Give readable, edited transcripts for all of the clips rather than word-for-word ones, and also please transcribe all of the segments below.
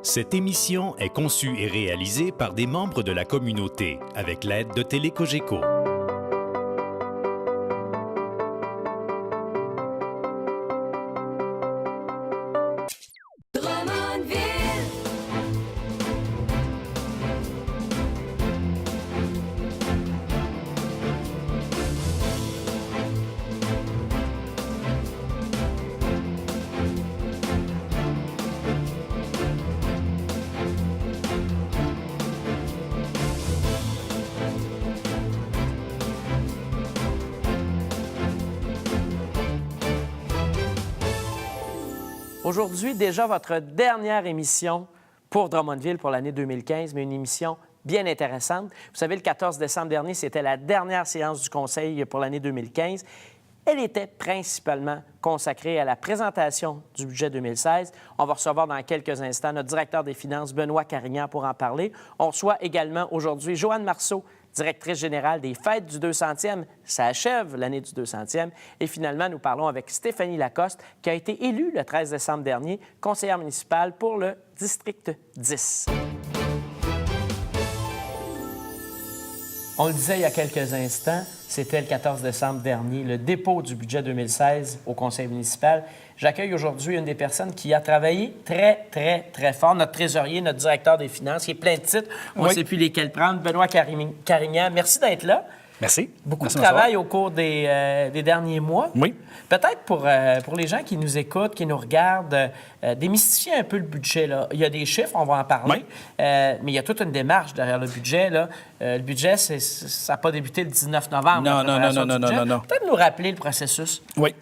Cette émission est conçue et réalisée par des membres de la communauté avec l'aide de Télé-Cogeco. Aujourd'hui, déjà votre dernière émission pour Drummondville pour l'année 2015, mais une émission bien intéressante. Vous savez, le 14 décembre dernier, c'était la dernière séance du Conseil pour l'année 2015. Elle était principalement consacrée à la présentation du budget 2016. On va recevoir dans quelques instants notre directeur des finances, Benoît Carignan, pour en parler. On reçoit également aujourd'hui Joanne Marceau, directrice générale des Fêtes du 200e. Ça achève l'année du 200e. Et finalement, nous parlons avec Stéphanie Lacoste, qui a été élue le 13 décembre dernier conseillère municipale pour le district 10. On le disait il y a quelques instants, c'était le 14 décembre dernier, le dépôt du budget 2016 au conseil municipal. J'accueille aujourd'hui une des personnes qui a travaillé très, très, très fort, notre trésorier, notre directeur des finances, qui est plein de titres. On ne sait plus lesquels prendre. Benoît Carignan, merci d'être là. Merci. Beaucoup de travail au cours des derniers mois. Oui. Peut-être pour les gens qui nous écoutent, qui nous regardent, démystifier un peu le budget, là. Il y a des chiffres, on va en parler, mais il y a toute une démarche derrière le budget, là. Le budget, ça n'a pas débuté le 19 novembre. Non. Peut-être nous rappeler le processus. Oui.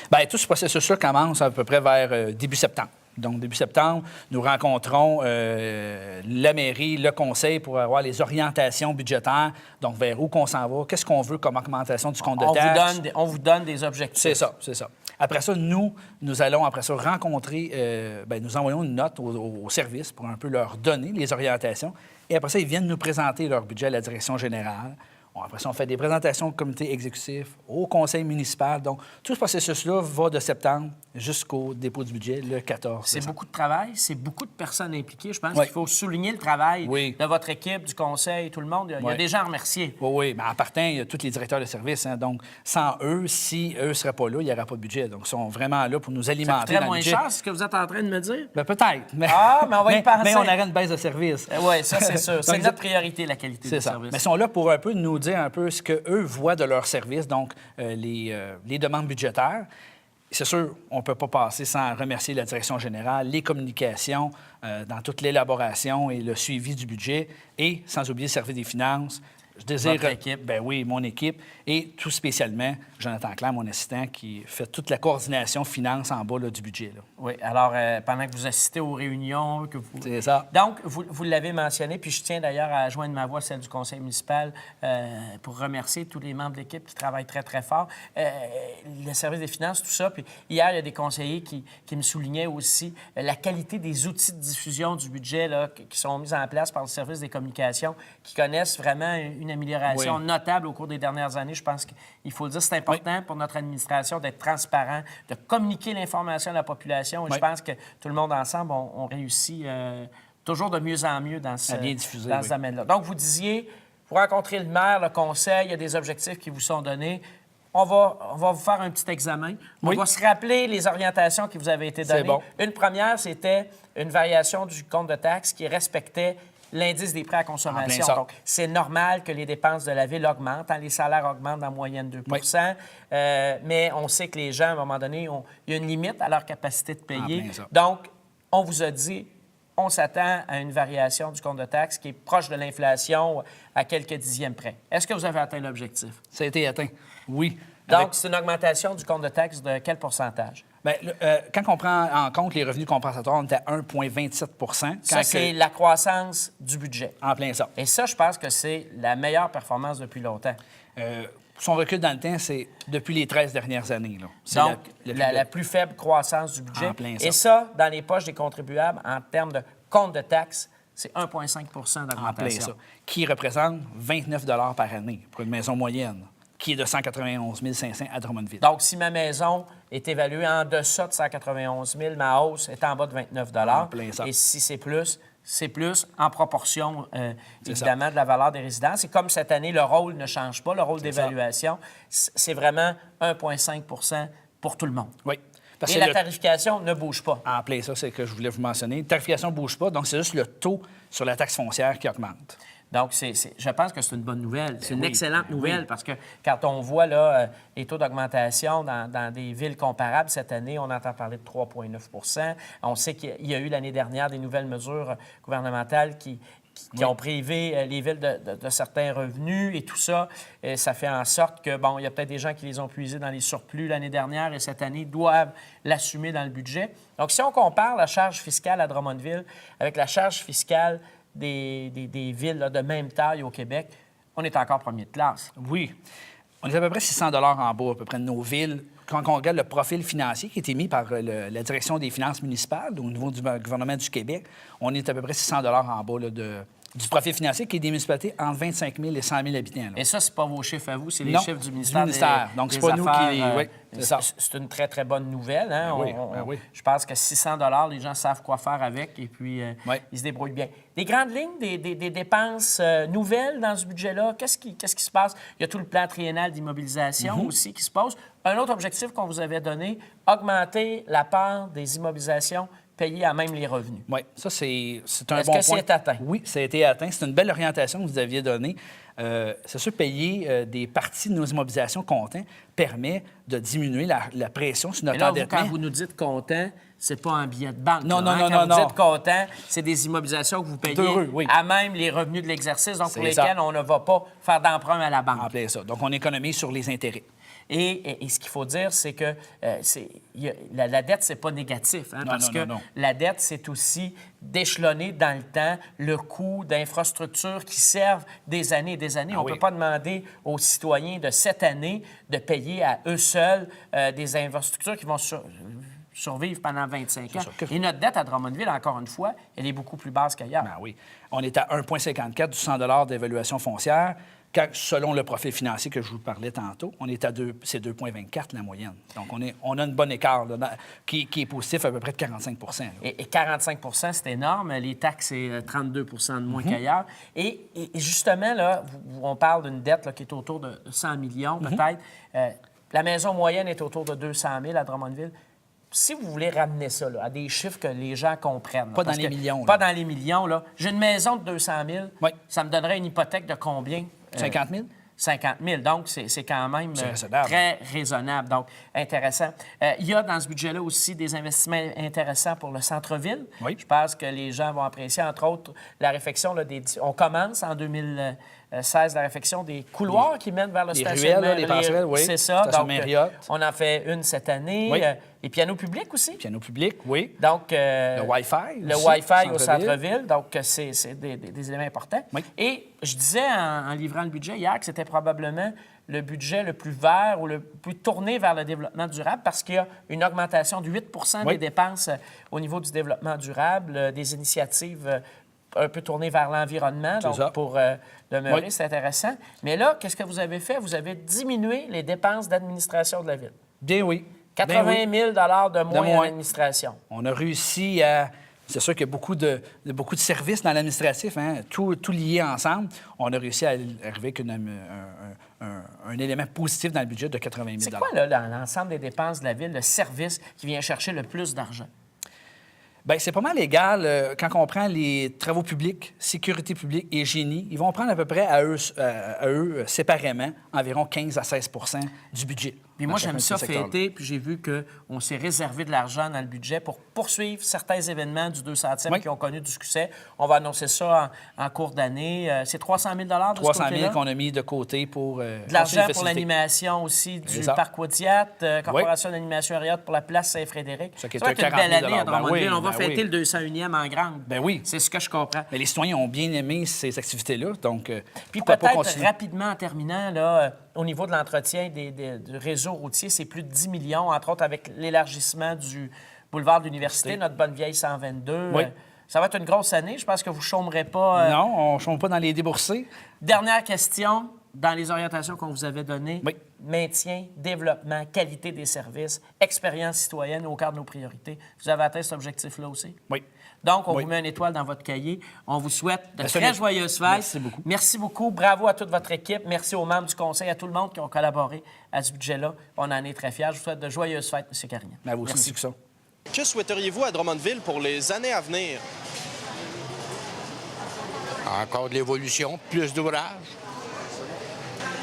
Bien, tout ce processus-là commence à peu près vers début septembre. Donc, début septembre, nous rencontrons la mairie, le conseil pour avoir les orientations budgétaires, donc vers où qu'on s'en va, qu'est-ce qu'on veut comme augmentation du compte de taxes. On vous donne des objectifs. C'est ça. Après ça, nous allons après ça rencontrer, nous envoyons une note au service pour un peu leur donner les orientations. Et après ça, ils viennent nous présenter leur budget à la direction générale. Bon, après ça, on fait des présentations au comité exécutif, au conseil municipal. Donc, tout ce processus-là va de septembre jusqu'au dépôt du budget le 14 C'est décembre. beaucoup de travail, c'est beaucoup de personnes impliquées. Je pense qu'il faut souligner le travail de votre équipe, du conseil, tout le monde. Il y a des gens à remercier. Oui. Mais en partant, il y a tous les directeurs de service. Hein. Donc, sans eux, si eux ne seraient pas là, il n'y aurait pas de budget. Donc, ils sont vraiment là pour nous alimenter. Ça coûterait moins cher, c'est ce que vous êtes en train de me dire? Bien, peut-être. Mais on va y penser. Mais on aurait une baisse de service. Oui, ça, c'est sûr. C'est notre priorité, la qualité du service. Mais ils sont là pour un peu nous dire un peu ce qu'eux voient de leur service, donc les demandes budgétaires. C'est sûr, on ne peut pas passer sans remercier la direction générale, les communications dans toute l'élaboration et le suivi du budget, et sans oublier le service des finances. Je désire... Votre équipe. Ben oui, mon équipe. Et tout spécialement, Jonathan Claire, mon assistant, qui fait toute la coordination finance en bas là, du budget. Là. Oui, alors pendant que vous assistez aux réunions, que vous... C'est ça. Donc, vous l'avez mentionné, puis je tiens d'ailleurs à joindre ma voix, celle du conseil municipal, pour remercier tous les membres de l'équipe qui travaillent très, très fort. Le service des finances, tout ça. Puis hier, il y a des conseillers qui me soulignaient aussi la qualité des outils de diffusion du budget là, qui sont mis en place par le service des communications, qui connaissent vraiment une amélioration notable au cours des dernières années. Je pense qu'il faut le dire, c'est important pour notre administration d'être transparent, de communiquer l'information à la population. Et je pense que tout le monde ensemble, on réussit toujours de mieux en mieux dans ce domaine-là. Donc, vous disiez, vous rencontrez le maire, le conseil, il y a des objectifs qui vous sont donnés. On va vous faire un petit examen. On va se rappeler les orientations qui vous avaient été données. Bon. Une première, c'était une variation du compte de taxes qui respectait l'indice des prêts à consommation. Donc, c'est normal que les dépenses de la ville augmentent. Hein, les salaires augmentent en moyenne 2 mais on sait que les gens, à un moment donné, il y a une limite à leur capacité de payer. Donc, on vous a dit, on s'attend à une variation du compte de taxes qui est proche de l'inflation à quelques dixièmes près. Est-ce que vous avez atteint l'objectif? Ça a été atteint, oui. Donc, c'est une augmentation du compte de taxes de quel pourcentage? Bien, quand on prend en compte les revenus compensatoires, on est à 1,27 Ça, c'est la croissance du budget. En plein ça. Et ça, je pense que c'est la meilleure performance depuis longtemps. Son recul dans le temps, c'est depuis les 13 dernières années. Là. Donc, la plus faible croissance du budget. En plein ça. Et ça, dans les poches des contribuables, en termes de compte de taxes, c'est 1,5 d'augmentation. En plein ça. Qui représente 29 par année pour une maison moyenne. qui est de 191 500 à Drummondville. Donc, si ma maison est évaluée en deçà de 191 000, ma hausse est en bas de 29 En plein ça. Et si c'est plus en proportion, évidemment, de la valeur des résidences. Et comme cette année, le rôle ne change pas, le rôle d'évaluation, c'est vraiment 1,5 pour tout le monde. Oui. Parce Et que la tarification ne bouge pas. En plein ça, c'est ce que je voulais vous mentionner. La tarification ne bouge pas, donc c'est juste le taux sur la taxe foncière qui augmente. Donc, je pense que c'est une bonne nouvelle. C'est une excellente nouvelle oui. parce que quand on voit là, les taux d'augmentation dans des villes comparables cette année, on entend parler de 3,9 On sait qu'il y a eu l'année dernière des nouvelles mesures gouvernementales qui ont privé les villes de certains revenus et tout ça. Et ça fait en sorte que, bon, il y a peut-être des gens qui les ont puisés dans les surplus l'année dernière et cette année doivent l'assumer dans le budget. Donc, si on compare la charge fiscale à Drummondville avec la charge fiscale des villes là, de même taille au Québec, on est encore premier de classe. Oui. On est à peu près 600 $ en bas, à peu près, de nos villes. Quand on regarde le profil financier qui a été mis par la Direction des finances municipales au niveau du gouvernement du Québec, on est à peu près 600 $ en bas là, du profil financier qui est des municipalités entre 25 000 et 100 000 habitants. Là. Et ça, c'est pas vos chiffres à vous, c'est les Non, chiffres du ministère. Donc, des c'est pas nous Affaires, qui... Oui, c'est ça. C'est une très, très bonne nouvelle. Hein? Oui, oui. Je pense que 600 $ les gens savent quoi faire avec et puis Oui. ils se débrouillent bien. Des grandes lignes, des dépenses nouvelles dans ce budget-là, qu'est-ce qui se passe? Il y a tout le plan triennal d'immobilisation aussi qui se pose. Un autre objectif qu'on vous avait donné, augmenter la part des immobilisations payées à même les revenus. Oui, ça, c'est un Est-ce bon que point. c'est atteint? Oui, ça a été atteint. C'est une belle orientation que vous aviez donnée. C'est sûr, payer des parties de nos immobilisations comptant permet de diminuer la pression sur notre Et là, endettement. quand vous nous dites comptant, c'est pas un billet de banque. Non, là, non, hein? non, Quand non, vous dites comptant, c'est des immobilisations que vous payez Heureux, oui. à même les revenus de l'exercice, donc pour C'est ça. lesquels on ne va pas faire d'emprunt à la banque. En plein ça. Donc, on économise sur les intérêts. Et ce qu'il faut dire, c'est que la dette, c'est pas négatif, hein, Non, parce non, que non, non. la dette, c'est aussi d'échelonner dans le temps le coût d'infrastructures qui servent des années et des années. On ne oui. peut pas demander aux citoyens de cette année de payer à eux seuls des infrastructures qui vont survivre pendant 25 ans. Et notre dette à Drummondville, encore une fois, elle est beaucoup plus basse qu'ailleurs. Ben oui. On est à 1,54 du 100 $ d'évaluation foncière. Selon le profil financier que je vous parlais tantôt, on est à 2,24 la moyenne. Donc, on a une bonne écart là, qui est positif à peu près de 45 là. Et 45 c'est énorme. Les taxes, c'est 32 de moins qu'ailleurs. Et justement, là, on parle d'une dette là, qui est autour de 100 millions, peut-être. La maison moyenne est autour de 200 000 à Drummondville. Si vous voulez ramener ça là, à des chiffres que les gens comprennent... Pas dans les millions. Pas dans les millions. Là. J'ai une maison de 200 000. Oui. Ça me donnerait une hypothèque de combien? 50 000? 50 000. Donc, c'est quand même raisonnable. très raisonnable. Donc, intéressant. Il y a dans ce budget-là aussi des investissements intéressants pour le centre-ville. Oui. Je pense que les gens vont apprécier, entre autres, la réfection. Là, on commence en 2016 la réfection des couloirs qui mènent vers le stationnement. Ruelles, les passerelles, oui. C'est ça. Donc, Marriott. on en fait une cette année. Oui. Les pianos publics aussi. Piano public, oui. Donc, Le Wi-Fi le aussi, Wi-Fi au centre-ville. centre-ville. Donc, c'est des éléments importants. Oui. Et je disais en livrant le budget hier que c'était probablement le budget le plus vert ou le plus tourné vers le développement durable parce qu'il y a une augmentation de 8 Oui. des dépenses au niveau du développement durable, des initiatives un peu tournées vers l'environnement. Donc, ça. pour demeurer, Oui. c'est intéressant. Mais là, qu'est-ce que vous avez fait? Vous avez diminué les dépenses d'administration de la Ville. Bien oui. 80 Bien oui. 000 de moins en moins. administration. On a réussi à... C'est sûr qu'il y a beaucoup de services dans l'administratif, hein, tout lié ensemble. On a réussi à arriver avec un élément positif dans le budget de 80 000 C'est quoi, là, dans l'ensemble des dépenses de la Ville, le service qui vient chercher le plus d'argent? Bien, c'est pas mal égal. Quand on prend les travaux publics, sécurité publique et génie, ils vont prendre à peu près à eux séparément environ 15 à 16 du budget. Puis moi, j'aime ça fêter, puis j'ai vu qu'on s'est réservé de l'argent dans le budget pour poursuivre certains événements du 200e Oui. qui ont connu du succès. On va annoncer ça en cours d'année. C'est 300 000 de ce 300 côté-là? 000 qu'on a mis de côté pour De l'argent pour facilités. l'animation aussi du Exact. Parc Waudiat, Corporation d'animation Ariot pour la place Saint-Frédéric. Ça qui va est être une 40 000 belle année à Drummondville. Ben oui, On va ben fêter oui. le 201e en grande. Ben oui. C'est ce que je comprends. Mais les citoyens ont bien aimé ces activités-là, donc Puis pourquoi pas peut-être continuer? rapidement en terminant, là, au niveau de l'entretien du réseau routier, c'est plus de 10 millions, entre autres avec l'élargissement du boulevard de l'Université, notre bonne vieille 122. Oui. Ça va être une grosse année. Je pense que vous ne chômerez pas. Non, on ne chôme pas dans les déboursés. Dernière question. dans les orientations qu'on vous avait données, Oui. maintien, développement, qualité des services, expérience citoyenne au cœur de nos priorités. Vous avez atteint cet objectif-là aussi? Oui. Donc, on Oui. vous met une étoile dans votre cahier. On vous souhaite de Absolument. très joyeuses fêtes. Merci beaucoup. Merci beaucoup. Bravo à toute votre équipe. Merci aux membres du conseil, à tout le monde qui ont collaboré à ce budget-là. On en est très fiers. Je vous souhaite de joyeuses fêtes, M. Carignan. À vous aussi, Merci. succès. Que souhaiteriez-vous à Drummondville pour les années à venir? Encore de l'évolution, plus d'ouvrages.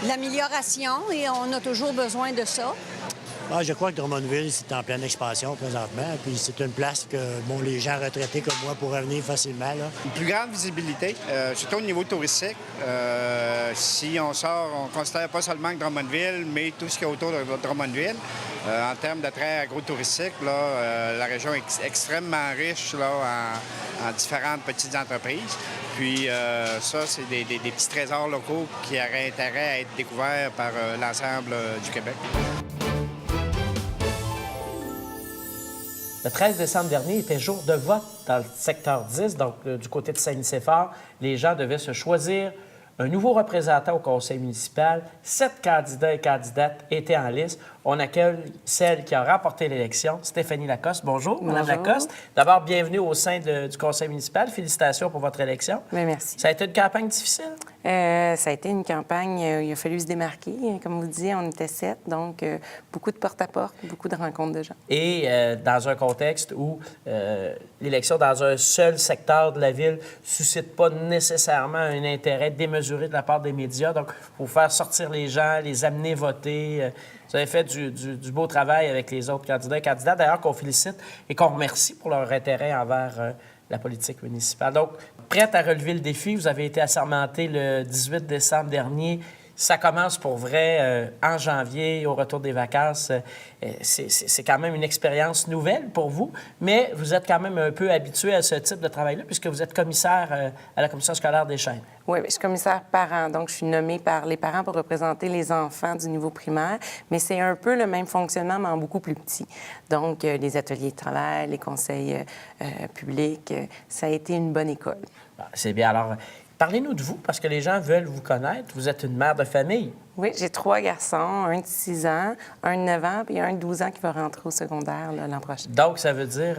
L'amélioration, et on a toujours besoin de ça. Ah, je crois que Drummondville, c'est en pleine expansion présentement. Puis c'est une place que les gens retraités comme moi pourraient venir facilement. Là. Une plus grande visibilité, surtout au niveau touristique. Si on sort, on ne considère pas seulement que Drummondville, mais tout ce qui est autour de Drummondville. En termes d'attrait agro-touristique, la région est extrêmement riche là, en différentes petites entreprises. Puis ça, c'est des petits trésors locaux qui auraient intérêt à être découverts par l'ensemble du Québec. Le 13 décembre dernier était jour de vote dans le secteur 10, donc du côté de Saint-Nicéphore. Les gens devaient se choisir un nouveau représentant au conseil municipal. 7 candidats et candidates étaient en liste. On accueille celle qui a remporté l'élection, Stéphanie Lacoste. Bonjour, Mme Lacoste. D'abord, bienvenue au sein du conseil municipal. Félicitations pour votre élection. Bien, merci. Ça a été une campagne difficile? Ça a été une campagne, il a fallu se démarquer. Comme vous disiez, on était 7, donc beaucoup de porte-à-porte, beaucoup de rencontres de gens. Et dans un contexte où l'élection dans un seul secteur de la ville ne suscite pas nécessairement un intérêt démesuré de la part des médias. Donc, il faut faire sortir les gens, les amener voter. Vous avez fait du beau travail avec les autres candidats et candidates, d'ailleurs, qu'on félicite et qu'on remercie pour leur intérêt envers la politique municipale. Donc, prête à relever le défi, vous avez été assermenté le 18 décembre dernier. Ça commence pour vrai en janvier, au retour des vacances. C'est quand même une expérience nouvelle pour vous, mais vous êtes quand même un peu habitué à ce type de travail-là, puisque vous êtes commissaire à la commission scolaire des Chênes. Oui, je suis commissaire parent, donc je suis nommée par les parents pour représenter les enfants du niveau primaire, mais c'est un peu le même fonctionnement, mais en beaucoup plus petit. Donc, les ateliers de travail, les conseils publics, ça a été une bonne école. C'est bien. Alors, parlez-nous de vous, parce que les gens veulent vous connaître. Vous êtes une mère de famille. Oui, j'ai 3 garçons, un de 6 ans, un de 9 ans, puis un de 12 ans qui va rentrer au secondaire l'an prochain. Donc, ça veut dire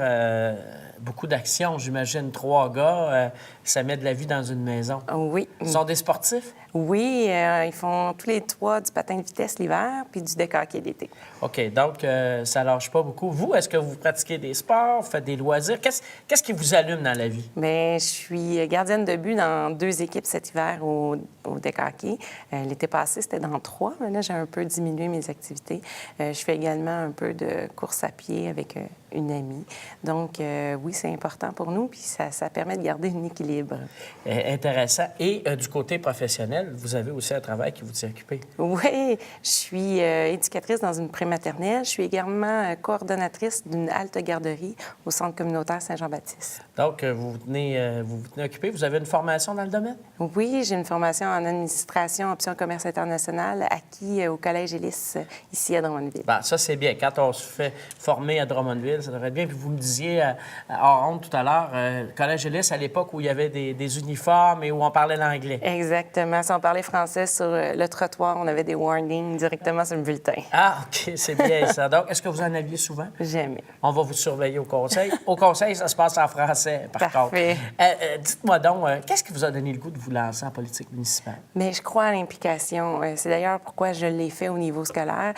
beaucoup d'action, j'imagine. 3 gars, ça met de la vie dans une maison. Oui. Ils sont des sportifs? Oui, ils font tous les 3 du patin de vitesse l'hiver, puis du deck hockey l'été. OK, donc ça lâche pas beaucoup. Vous, est-ce que vous pratiquez des sports, faites des loisirs? Qu'est-ce qui vous allume dans la vie? Bien, je suis gardienne de but dans 2 équipes cet hiver au deck hockey. L'été passé, c'était dans 3, mais là, j'ai un peu diminué mes activités. Je fais également un peu de course à pied avec une amie. Donc, oui, c'est important pour nous, puis ça permet de garder un équilibre. Intéressant. Et du côté professionnel, vous avez aussi un travail qui vous tient occupé. Oui, je suis éducatrice dans une prématernelle. Je suis également coordonnatrice d'une halte garderie au Centre communautaire Saint-Jean-Baptiste. Donc, vous vous tenez occupé. Vous avez une formation dans le domaine? Oui, j'ai une formation en administration, option commerce international, acquis au Collège Élis, ici à Drummondville. Bien, ça, c'est bien. Quand on se fait former à Drummondville, ça devrait être bien. Puis vous me disiez, hors honte tout à l'heure, le Collège Élis, à l'époque où il y avait des uniformes et où on parlait l'anglais. Exactement. Si on parlait français sur le trottoir, on avait des warnings directement sur le bulletin. Ah, OK, c'est bien ça. Donc, est-ce que vous en aviez souvent? Jamais. On va vous surveiller au conseil. Au conseil, ça se passe en français, par Parfait. contre. Dites-moi donc, qu'est-ce qui vous a donné le goût de vous lancer en politique municipale? Mais je crois à l'implication. C'est d'ailleurs pourquoi je l'ai fait au niveau scolaire.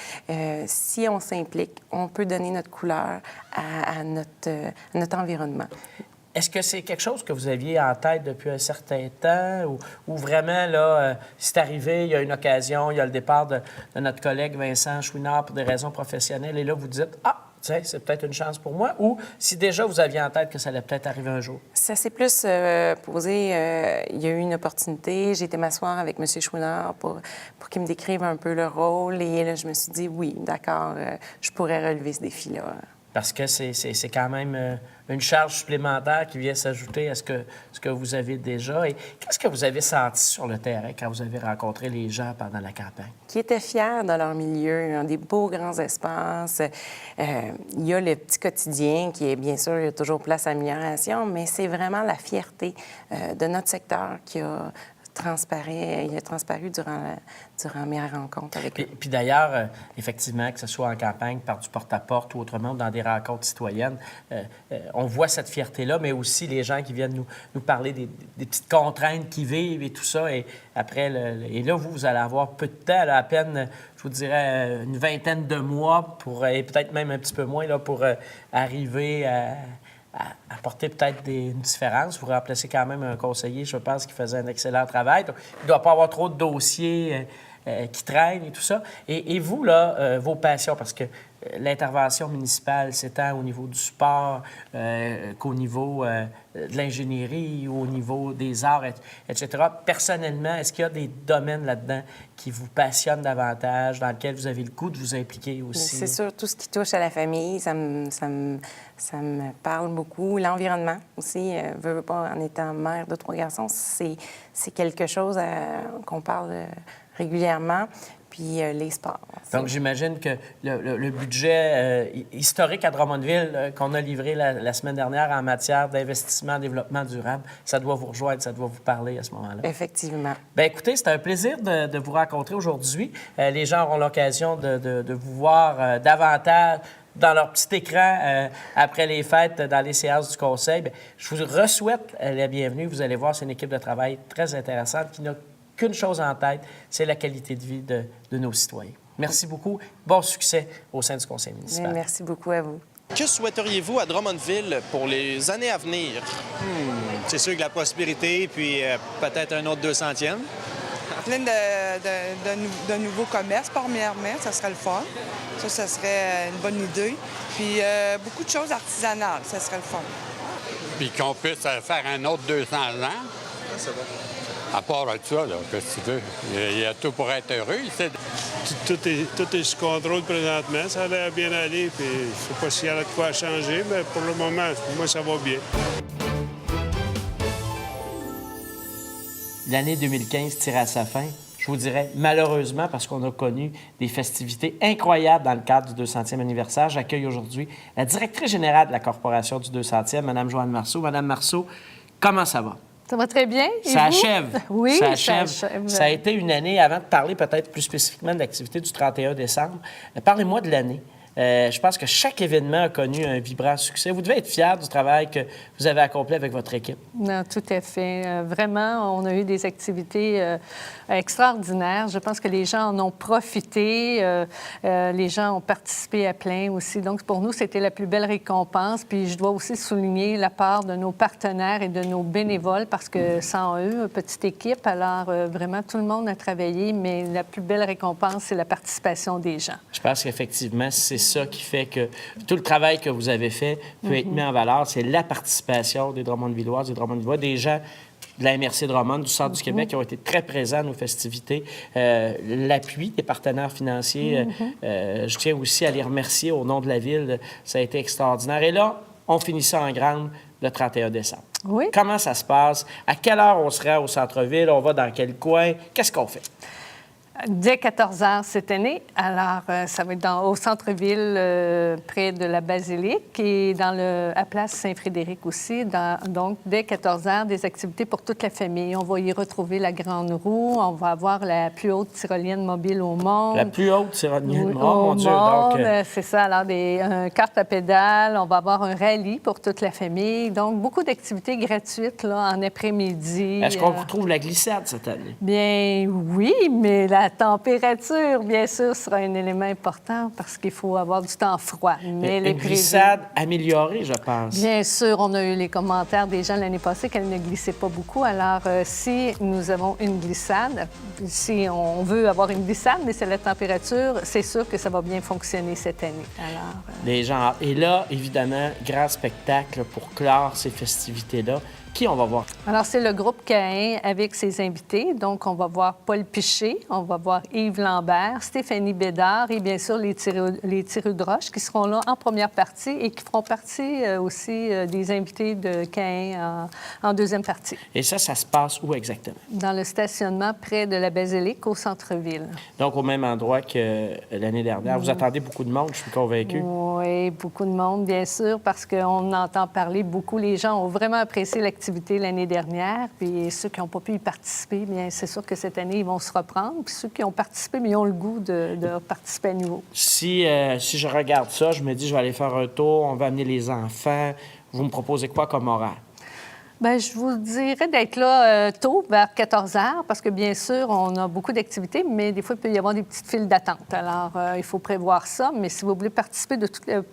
Si on s'implique, on peut donner notre couleur à notre environnement. Est-ce que c'est quelque chose que vous aviez en tête depuis un certain temps ou vraiment, là, c'est arrivé, il y a une occasion, il y a le départ de notre collègue Vincent Chouinard pour des raisons professionnelles et là, vous dites « Ah, tiens, c'est peut-être une chance pour moi » ou si déjà vous aviez en tête que ça allait peut-être arriver un jour? Ça s'est plus posé, il y a eu une opportunité. J'ai été m'asseoir avec M. Chouinard pour qu'il me décrive un peu le rôle et là, je me suis dit « Oui, d'accord, je pourrais relever ce défi-là ». Parce que c'est quand même une charge supplémentaire qui vient s'ajouter à ce que vous avez déjà. Et qu'est-ce que vous avez senti sur le terrain quand vous avez rencontré les gens pendant la campagne? Qui étaient fiers de leur milieu, des beaux grands espaces. Il y a le petit quotidien qui est, bien sûr, il y a toujours place à amélioration, mais c'est vraiment la fierté de notre secteur qui a il a transparu durant mes rencontres avec eux. Puis d'ailleurs, effectivement, que ce soit en campagne, par du porte-à-porte ou autrement, dans des rencontres citoyennes, on voit cette fierté-là, mais aussi les gens qui viennent nous parler des petites contraintes qu'ils vivent et tout ça. Et après, et là, vous allez avoir peu de temps, là, à peine, je vous dirais, une vingtaine de mois, et peut-être même un petit peu moins, là, pour arriver à apporter peut-être une différence. Vous remplacez quand même un conseiller, je pense, qui faisait un excellent travail. Donc, il ne doit pas avoir trop de dossiers qui traînent et tout ça. Et vous, là, vos passions, parce que l'intervention municipale s'étend au niveau du sport, qu'au niveau de l'ingénierie, au niveau des arts, etc. Personnellement, est-ce qu'il y a des domaines là-dedans qui vous passionnent davantage, dans lesquels vous avez le goût de vous impliquer aussi? C'est sûr, tout ce qui touche à la famille, ça me parle beaucoup. L'environnement aussi, veux pas, en étant mère de 3 garçons, c'est quelque chose qu'on parle régulièrement. Puis les sports. Donc, j'imagine que le budget historique à Drummondville qu'on a livré la semaine dernière en matière d'investissement en développement durable, ça doit vous rejoindre, ça doit vous parler à ce moment-là. Effectivement. Bien, écoutez, c'est un plaisir de vous rencontrer aujourd'hui. Les gens auront l'occasion de vous voir davantage dans leur petit écran après les fêtes, dans les séances du Conseil. Bien, je vous re-souhaite la bienvenue. Vous allez voir, c'est une équipe de travail très intéressante qui n'a qu'une chose en tête, c'est la qualité de vie de nos citoyens. Merci beaucoup. Bon succès au sein du Conseil municipal. Merci beaucoup à vous. Que souhaiteriez-vous à Drummondville pour les années à venir? C'est sûr que la prospérité, puis peut-être un autre 200e. Plein de nouveaux commerces, premièrement, ça serait le fun. Ça serait une bonne idée. Puis beaucoup de choses artisanales, ça serait le fun. Puis qu'on puisse faire un autre 200 ans. C'est bon. À part ça, là, qu'est-ce que tu veux? Il y a tout pour être heureux ici. Tout est sous contrôle présentement. Ça a l'air bien aller. Puis je ne sais pas s'il y a de quoi changer, mais pour le moment, moi, ça va bien. L'année 2015 tire à sa fin. Je vous dirais, malheureusement, parce qu'on a connu des festivités incroyables dans le cadre du 200e anniversaire. J'accueille aujourd'hui la directrice générale de la Corporation du 200e, Mme Joanne Marceau. Madame Marceau, comment ça va? Ça va très bien. Et ça vous? achève. Oui, ça achève. Ça a été une année, avant de parler peut-être plus spécifiquement de l'activité du 31 décembre, parlez-moi de l'année. Je pense que chaque événement a connu un vibrant succès. Vous devez être fiers du travail que vous avez accompli avec votre équipe. Non, tout à fait. Vraiment, on a eu des activités extraordinaires. Je pense que les gens en ont profité. Les gens ont participé à plein aussi. Donc, pour nous, c'était la plus belle récompense. Puis, je dois aussi souligner la part de nos partenaires et de nos bénévoles parce que sans eux, petite équipe, alors vraiment, tout le monde a travaillé, mais la plus belle récompense, c'est la participation des gens. Je pense qu'effectivement, c'est ça qui fait que tout le travail que vous avez fait peut être mis en valeur. C'est la participation des Drummondvilloises et des Drummondvillois, des gens de la MRC Drummond, du Centre du Québec, qui ont été très présents à nos festivités. L'appui des partenaires financiers, je tiens aussi à les remercier au nom de la Ville. Ça a été extraordinaire. Et là, on finit ça en grande le 31 décembre. Oui. Comment ça se passe? À quelle heure on se rend au centre-ville? On va dans quel coin? Qu'est-ce qu'on fait? Dès 14 h cette année. Alors, ça va être au centre-ville, près de la basilique et à Place Saint-Frédéric aussi. Donc, dès 14 h, des activités pour toute la famille. On va y retrouver la Grande Roue. On va avoir la plus haute tyrolienne mobile au monde. La plus haute tyrolienne au mon Dieu, monde. donc... C'est ça. Alors, une carte à pédales. On va avoir un rallye pour toute la famille. Donc, beaucoup d'activités gratuites là, en après-midi. Est-ce qu'on retrouve la glissade cette année? Bien, oui, mais la température, bien sûr, sera un élément important parce qu'il faut avoir du temps froid. Mais une glissade améliorée, je pense. Bien sûr, on a eu les commentaires des gens l'année passée qu'elle ne glissait pas beaucoup. Alors, si nous avons une glissade, si on veut avoir une glissade, mais c'est la température, c'est sûr que ça va bien fonctionner cette année. Alors, les gens... Et là, évidemment, grand spectacle pour clore ces festivités-là. Qui on va voir? Alors, c'est le groupe Caïn avec ses invités. Donc, on va voir Paul Piché, on va voir Yves Lambert, Stéphanie Bédard et bien sûr les tireux de roche qui seront là en première partie et qui feront partie aussi des invités de Caïn en deuxième partie. Et ça se passe où exactement? Dans le stationnement près de la basilique au centre-ville. Donc, au même endroit que l'année dernière. Vous attendez beaucoup de monde, je suis convaincu. Oui, beaucoup de monde, bien sûr, parce qu'on entend parler beaucoup. Les gens ont vraiment apprécié l'activité activités l'année dernière. Puis ceux qui n'ont pas pu y participer, bien, c'est sûr que cette année, ils vont se reprendre. Puis ceux qui ont participé, mais ils ont le goût de participer à nouveau. Si je regarde ça, je me dis, je vais aller faire un tour, on va amener les enfants. Vous me proposez quoi comme horaire? Bien, je vous dirais d'être là tôt, vers 14 heures, parce que bien sûr, on a beaucoup d'activités, mais des fois, il peut y avoir des petites files d'attente. Alors, il faut prévoir ça. Mais si vous voulez participer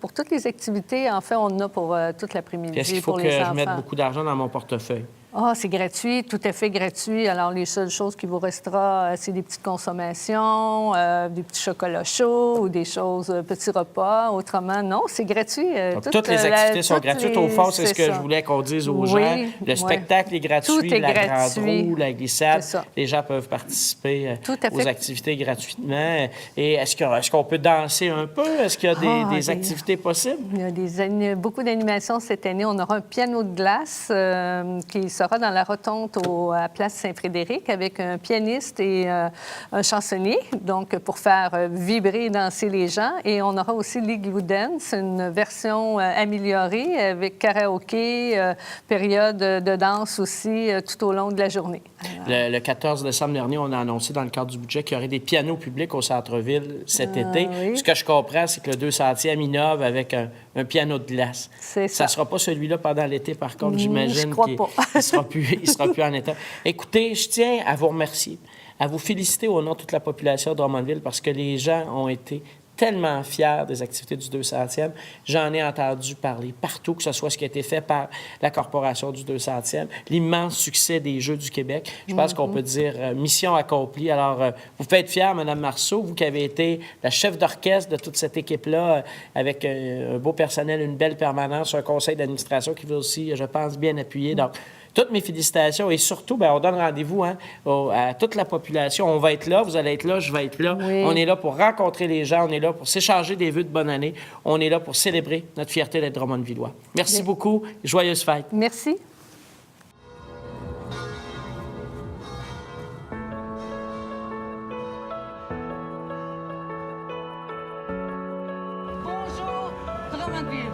pour toutes les activités, en fait, on en a pour toute l'après-midi. Est-ce qu'il faut que je mette beaucoup d'argent dans mon portefeuille? Ah, c'est gratuit, tout à fait gratuit. Alors, les seules choses qui vous restera, c'est des petites consommations, des petits chocolats chauds ou des choses, petits repas. Autrement, non, c'est gratuit. Donc, toutes les activités sont gratuites. Au fond, c'est ce que je voulais qu'on dise aux gens. Le spectacle est gratuit, tout est la gratuit. grande roue, la glissade. Les gens peuvent participer aux activités gratuitement. Et est-ce qu'on peut danser un peu? Est-ce qu'il y a des activités possibles? Il y a beaucoup d'animations cette année. On aura un piano de glace qui sera dans la rotonde à Place Saint-Frédéric avec un pianiste et un chansonnier, donc pour faire vibrer et danser les gens. Et on aura aussi l'Igloo Dance, une version améliorée avec karaoké, période de danse aussi tout au long de la journée. Le 14 décembre dernier, on a annoncé dans le cadre du budget qu'il y aurait des pianos publics au centre-ville cet été. Oui. Ce que je comprends, c'est que le 200e innove avec un piano de glace. C'est ça ne sera pas celui-là pendant l'été, par contre, j'imagine. Je crois pas. Il sera plus en état. Écoutez, je tiens à vous remercier, à vous féliciter au nom de toute la population de Drummondville parce que les gens ont été tellement fiers des activités du 200e. J'en ai entendu parler partout, que ce soit ce qui a été fait par la Corporation du 200e, l'immense succès des Jeux du Québec. Je pense qu'on peut dire mission accomplie. Alors, vous pouvez être fière, Mme Marceau, vous qui avez été la chef d'orchestre de toute cette équipe-là, avec un beau personnel, une belle permanence, un conseil d'administration qui va aussi, je pense, bien appuyer. Donc, toutes mes félicitations et surtout, bien, on donne rendez-vous à toute la population. On va être là, vous allez être là, je vais être là. Oui. On est là pour rencontrer les gens, on est là pour s'échanger des vœux de bonne année. On est là pour célébrer notre fierté d'être Drummondvillois. Merci beaucoup. Joyeuses fêtes. Merci. Bonjour, Drummondville.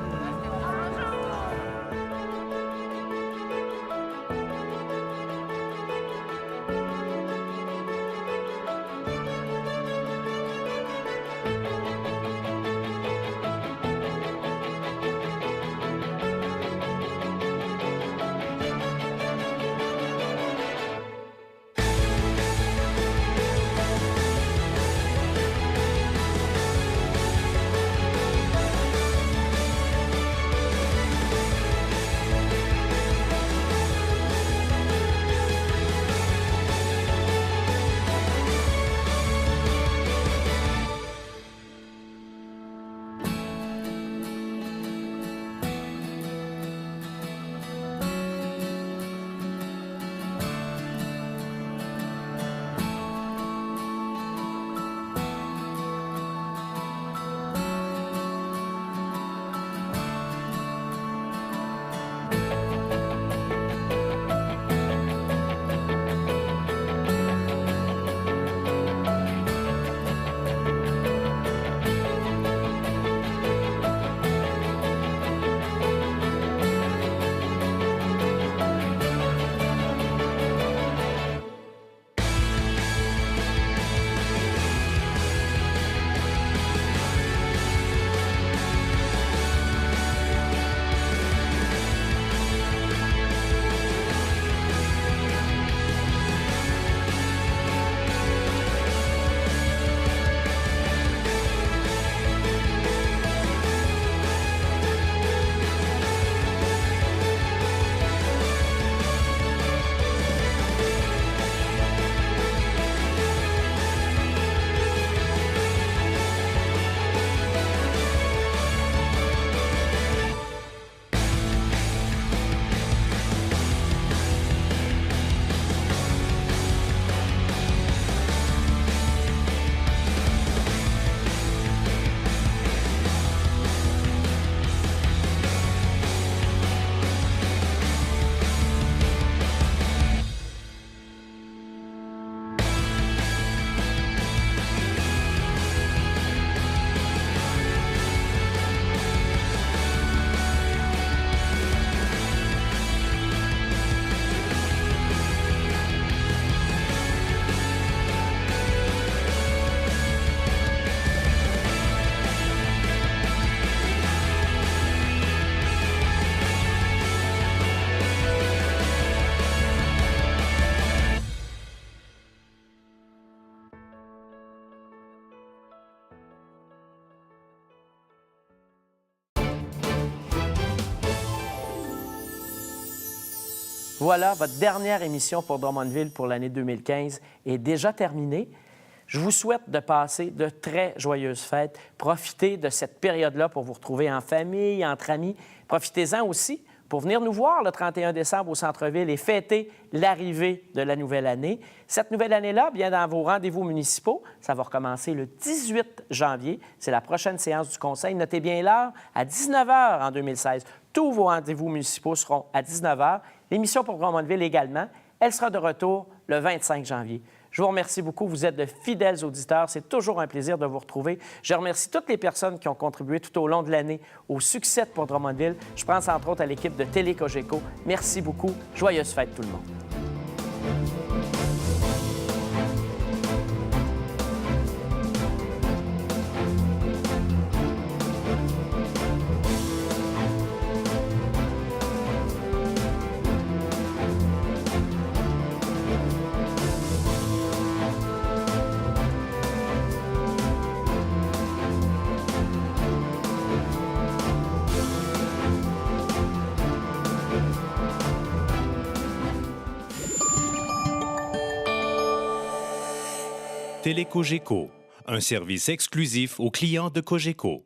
Voilà, votre dernière émission pour Drummondville pour l'année 2015 est déjà terminée. Je vous souhaite de passer de très joyeuses fêtes. Profitez de cette période-là pour vous retrouver en famille, entre amis. Profitez-en aussi pour venir nous voir le 31 décembre au centre-ville et fêter l'arrivée de la nouvelle année. Cette nouvelle année-là, bien dans vos rendez-vous municipaux, ça va recommencer le 18 janvier. C'est la prochaine séance du Conseil. Notez bien l'heure, à 19 h en 2016. Tous vos rendez-vous municipaux seront à 19 h. L'émission pour Drummondville également. Elle sera de retour le 25 janvier. Je vous remercie beaucoup. Vous êtes de fidèles auditeurs. C'est toujours un plaisir de vous retrouver. Je remercie toutes les personnes qui ont contribué tout au long de l'année au succès de pour Drummondville. Je pense entre autres à l'équipe de Télé Cogeco. Merci beaucoup. Joyeuses fêtes tout le monde. Télé Cogeco, un service exclusif aux clients de Cogeco.